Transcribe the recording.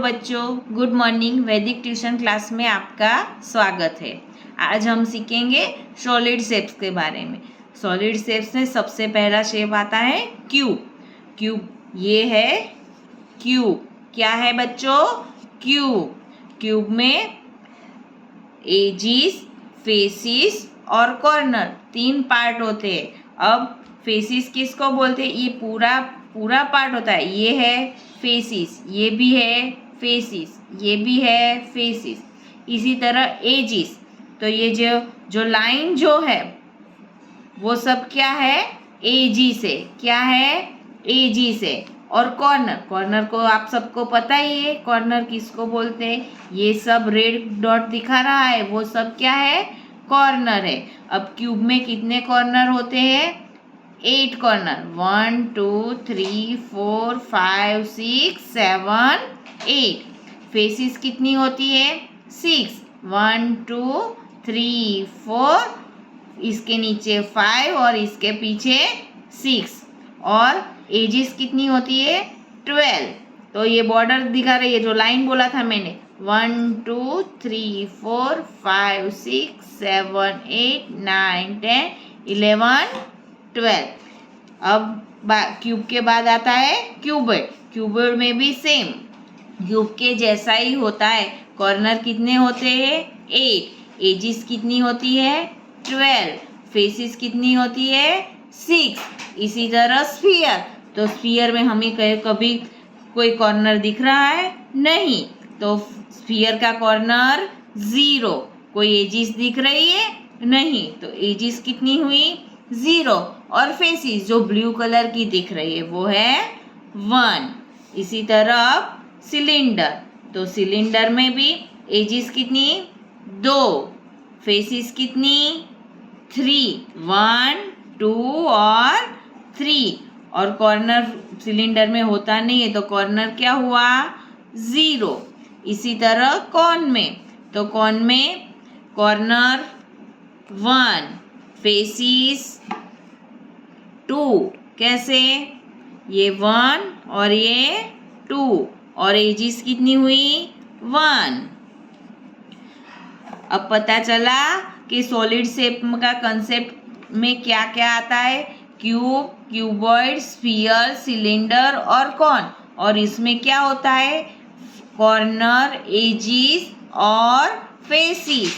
बच्चों, good morning. वैदिक tuition class में आपका स्वागत है। आज हम सीखेंगे सॉलिड शेप्स के बारे में। सॉलिड शेप्स में सबसे पहला शेप आता है क्यूब। क्यूब ये है क्यूब। क्या है बच्चों? क्यूब। क्यूब में एजिस, फेसिस और कॉर्नर 3 पार्ट होते हैं। अब फेसिस किसको बोलते हैं? ये पूरा पूरा पार्ट होता है। ये है फेसिस, ये भी है फेसिस, ये भी है फेसिस। इसी तरह एजिस, तो ये जो लाइन जो है वो सब क्या है? एजी से। क्या है? एजी से। और कॉर्नर, कॉर्नर को आप सबको पता ही है कॉर्नर किसको बोलते हैं। ये सब रेड डॉट दिखा रहा है वो सब क्या है? कॉर्नर है। अब क्यूब में कितने कॉर्नर होते हैं? 8 कॉर्नर। 1 2 3 4 5 6 7 8। फेसिस कितनी होती है? 6। 1 2 3 4, इसके नीचे 5 और इसके पीछे 6। और एजिस कितनी होती है? 12। तो ये बॉर्डर दिखा रही है, जो लाइन बोला था मैंने, 1 2 3 4 5 6 7 8 9 10 11 12। अब क्यूब के बाद आता है क्यूबॉइड। क्यूबॉइड में भी सेम क्यूब के जैसा ही होता है। कॉर्नर कितने होते हैं? 8। एजिस कितनी होती है? 12। फेसिस कितनी होती है? 6। इसी तरह स्फीयर, तो स्फीयर में हमें कभी कोई कॉर्नर दिख रहा है? नहीं, तो स्फीयर का कॉर्नर 0। कोई एजिस दिख रही है? नहीं, तो एजिस कितनी हुई? 0। और फेसिस जो ब्लू कलर की दिख रही है वो है 1। इसी तरह सिलेंडर, तो सिलेंडर में भी एजिस कितनी? 2। फेसिस कितनी? 3। 1 2 और 3। और कॉर्नर सिलेंडर में होता नहीं है, तो कॉर्नर क्या हुआ? 0। इसी तरह कॉन में, तो कॉन में कॉर्नर 1, फेसिस 2। कैसे? ये 1 और ये 2, और एजिस कितनी हुई? 1। अब पता चला कि सॉलिड शेप का कंसेप्ट में क्या क्या आता है। क्यूब, क्यूबॉइड, स्फीयर, सिलेंडर और कॉन। और इसमें क्या होता है? कॉर्नर, एजिस और फेसिस।